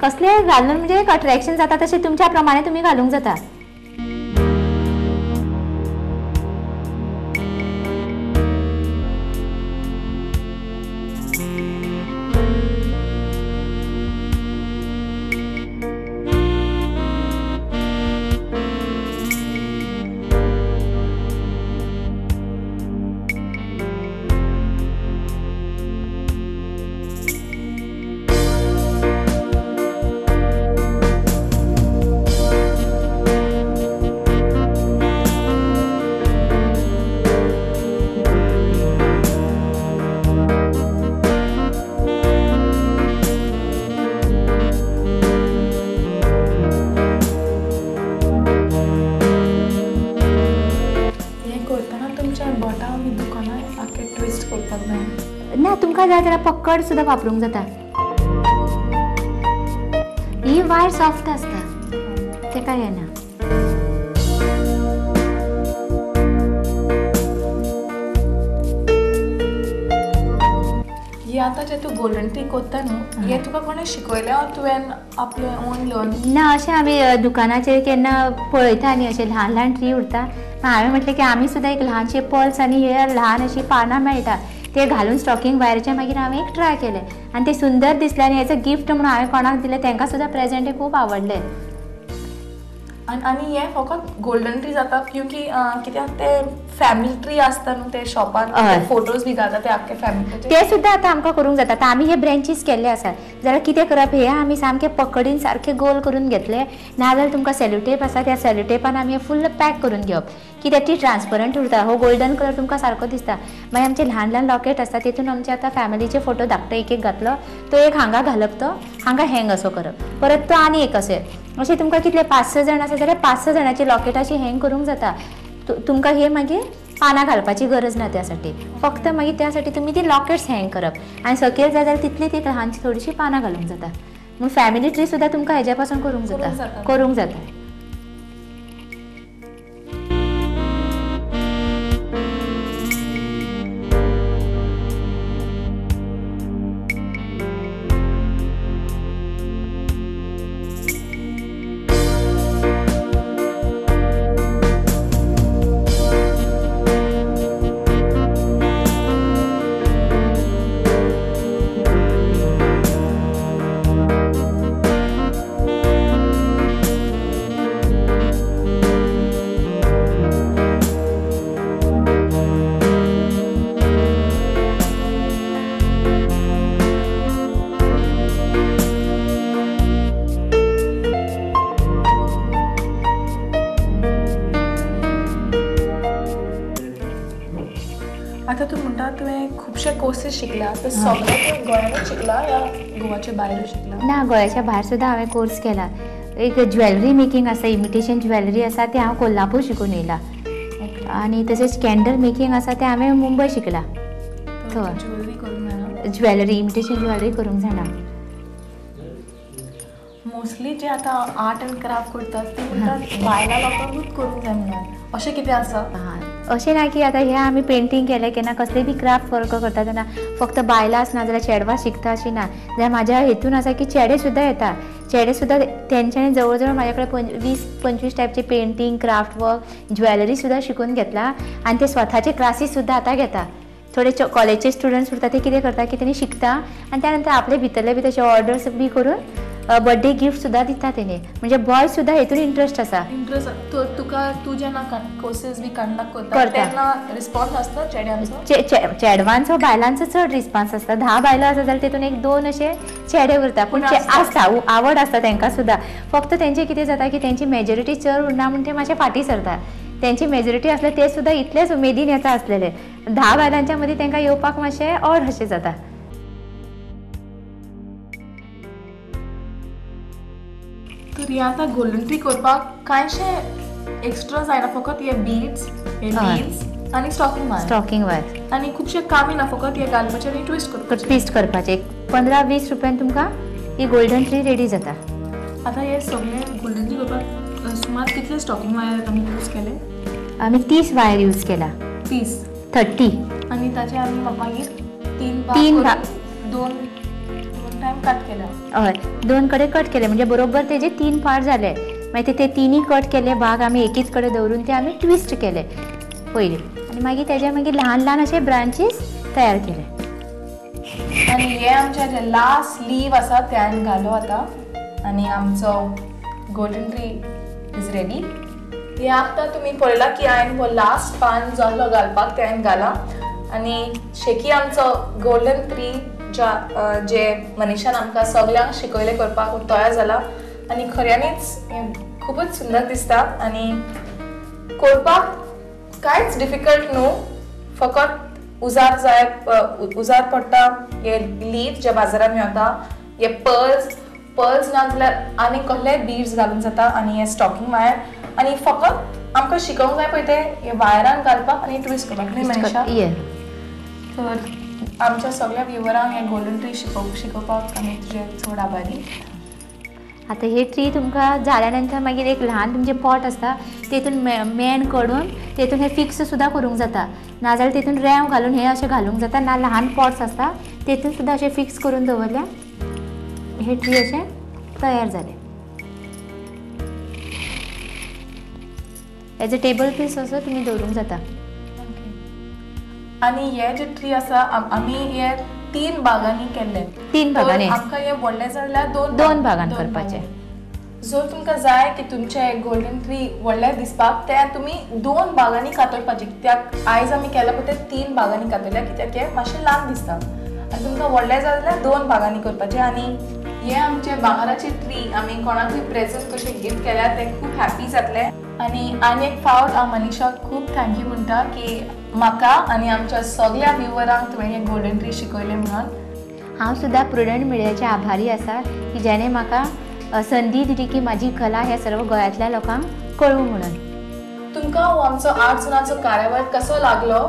कसले घालून म्हणजे एक अट्रॅक्शन जाता तसे तुमच्या प्रमाणे तुम्ही घालूंक जाता. ना तुमकां जाय जाल्यार पक्कड सुद्दां वापरूंक जाता. ही वायर सॉफ्ट आसता तेका येना. ही आतां जे तूं गोल्डन टी कोत्ता न्हू हे तुका कोणें शिकयलें वा तुवें आपलें ओन लर्न? ना अशें आमी दुकानाचेर केन्ना पळयता न्ही अशें ल्हान ल्हान ट्री उरता. हांवें म्हटलें की आमी सुद्दां एक ल्हानशे पर्ल्स आनी हे ल्हान अशी पानां मेळटा ते घालून स्टॉकिंग वायरचे मागीर हांवें एक ट्राय केलें आनी ते सुंदर दिसलें आनी हेजो गिफ्ट म्हणून हांवें कोणाक दिलें तांकां सुद्दां प्रेजेंट हे खूब आवडलें. आनी हे फकत गोल्डन ट्री जाता क्योंकि कित्याक ते फॅमिली ट्री आसता न्हू ते शॉपान फोटोज बी घालता ते आख्खे फॅमिलीचे ते सुद्दां आतां आमकां करूंक जाता. आतां आमी हे ब्रँचीस केल्ले आसा जाल्यार कितें करप हे आमी सामके पकडीन सारके गोल करून घेतले नाजाल्यार तुमकां सेलोटेप आसा त्या सेलोटेपान आमी हे फुल्ल पॅक करून घेवप कित्याक ती ट्रान्सपरंट उरता. हो गोल्डन कलर तुमकां सारको दिसता. मागीर आमचे ल्हान ल्हान लॉकेट आसता तेतून आमचे आतां फॅमिलीचे फोटो धाकटो एक एक घातलो तो एक हांगा घालप तो हांगा हँग असो करप परत तो आनी एक अशें तुमकां कितले 5-6 जाण आसा जाल्यार 5-6 जाणांची लॉकेटाची हँग करूंक जाता. तुमकां हे मागीर पानां घालपाची गरज ना त्यासाठी फक्त मागीर त्यासाठी तुमी ती लॉकेट्स हँग करप आनी सकयल जाय जाल्यार तितली ती ल्हानशी थोडीशी पानां घालूंक जाता. म्हूण फॅमिली ट्री सुद्दां तुमकां हेज्या पासून करूंक जाता. आता तू म्हणटा तुवें खुबशे कोर्सीस शिकला तर सगळे तूं गोंयांतूच शिकला या गोवाच्या भायर शिकला? ना गोंयाच्या भायर सुद्दां हांवें कोर्स केला. एक ज्वेलरी मेकिंग आसा इमिटेशन ज्वेलरी आसा ते हांव कोल्हापूर शिकून येयला आनी तशेंच कॅन्डल मेकिंग आसा ते हांवें मुंबय शिकला. ज्वेलरी करूंक जाणा? ज्वेलरी इमिटेशन ज्वेलरी करूंक जाणा. मोस्टली जे आतां आर्ट एंड क्राफ्ट करतात ते म्हणटात बायलां लोकांकूच करूंक जाय म्हणून अशें कितें आसा? अशें ना की आतां हे आमी पेंटींग केलें केन्ना कसलेय बी क्राफ्ट वर्क करता तेन्ना फक्त बायलांच ना जाल्यार चेडवां शिकता अशी ना. जाल्यार म्हाज्या हेतून आसा की चेडे सुद्दां येता. चेडे सुद्दां तेंच्यांनी जवळ जवळ म्हाजे कडेन 20-25 टायपचे पेंटींग क्राफ्ट वर्क ज्वेलरी सुद्दां शिकून घेतला आनी ते स्वताचे क्लासीस सुद्दां आतां घेता. थोडे कॉलेजचे स्टुडंट्स उरता ते कितें करता की तेणी शिकता आनी त्या नंतर आपले भितरले बी तशे ऑर्डर्स बी करून बर्थडे गिफ्ट सुद्दां दिता तेणी. म्हणजे बॉयज सुद्दां हेतून इंट्रस्ट आसा. तुका तू जेन्ना कोर्सीस बी कंडक्ट करता तेन्ना रिस्पॉन्स आसता चेड्यांचो? चेडवांचो बायलांचो चड रिस्पॉन्स आसता. 10 बायलो आसा जाल्यार तेतून 1-2 अशे चेडे उरता पूण आसता आवड आसता तांकां सुद्दां. फक्त तेंचे कितें जाता की तेंची मेजॉरिटी चड उरना म्हूण ते मातशे फाटीं सरता. तेंची मेजॉरिटी आसले ते सुद्दां इतलेच उमेदीन येता आसलेले. 10 बायलांच्या मदीं तांकां येवपाक मातशें ऑड अशें जाता. तर हे आतां गोल्डन ट्री करपाक कांयशे एक्स्ट्रा जायना फकत हे बीड्स हे बीड्स आनी स्टॉकिंग वायर आनी खुबशे कामी ना फकत हे घालपाचें आनी ट्विस्ट करपाचें. 15-20 रुपयान तुमकां ही गोल्डन ट्री रेडी जाता. आतां हे सगळे गोल्डन ट्री करपाक सुमार कितले स्टॉकिंग वायर आमी यूज केले? आमी 30 वायर यूज केला. 30 आनी ताचे आमी मागीर 3 भाग 2 टायम कट केल्या हय 2 कडेन कट केले म्हणजे बरोबर तेजे 3 पार्ट झाले. मागीर ते तिनी कट केले भाग आमी एकीच कडेन दवरून ते आमी ट्विस्ट केले पयलीं आनी मागीर तेजे मागीर ल्हान ल्हान अशे ब्रांचीस तयार केले. आणि हे आमचे जे लास्ट लीव आसा ते हांवें घालो आतां आनी आमचो गोल्डन ट्री इज रेडी. हे आतां तुमी पळयला की हांवें हो लास्ट पान जो आसलो घालपाक ते हांवें घाला आनी शेकी आमचो गोल्डन ट्री जे मनीशान आमकां सगळ्यांक शिकयलें करपाक तयार जाला आनी खऱ्यांनीच खूबच सुंदर दिसता आनी करपाक कांयच डिफिकल्ट न्हू. फकत उजार जाय उजार पडटा हे लीफ जे बाजारात मेळटा हे पर्ल्स ना जाल्यार आनी कसलेय बीड्स घालूंक जाता आनी हे स्टॉकिंग वायर आनी फकत आमकां शिकोवंक जाय पळय ते हे वायरान घालपाक आनी ट्विस्ट करपाक न्ही मनीषा. तर आमच्या सगळ्या व्ह्युवरांक हे गोल्डन ट्री शिकोवपाक आमी तुजे चड आभारी. आतां हे ट्री तुमकां जाल्या नंतर मागीर एक ल्हान तुमचें पॉट आसता तेतून मेण कडून तेतून हे फिक्स सुद्दां करूंक जाता नाजाल्यार तेतून रेंव घालून हे अशें घालूंक जाता ना ल्हान पॉट्स आसता तेतून सुद्दां अशें फिक्स करून दवरल्या हे ट्री अशें तयार जालें. एज अ टेबल पीस असो तुमी दवरूंक जाता. आनी हे जे ट्री आसा आमी हे 3 भागांनी केल्ले. 3 भागांनी आमकां हे व्हडले जाल्यार 2 भागान करपाचे. जर तुमकां जाय की तुमचे गोल्डन ट्री व्हडलें दिसपाक ते तुमी 2 भागांनी कातरपाचे. कित्याक आयज आमी केला पळय ते 3 भागांनी कातरल्या कित्याक हे मातशें ल्हान दिसता आनी तुमकां व्हडलें जाल्यार 2 भागांनी करपाचे. आनी हे आमचे भांगराचे ट्री आमी कोणाकूय प्रेझेंट कशें गिफ्ट केल्यार ते खूब हॅपी जातले. आनी एक फावट हांव मनीषाक खूब थँक्यू म्हणटा की म्हाका आनी आमच्या सगळ्या व्ह्युवरांक तुवें हे गोल्डन ट्री शिकयलें म्हणून. हांव सुद्दां प्रुडंट मिडियाचे आभारी आसा की जेणे म्हाका संदी दिली की म्हाजी कला हे सर्व गोंयांतल्या लोकांक कळूं म्हणून. तुमकां हो आमचो 8 जुनाचो कार्यावळ कसो लागलो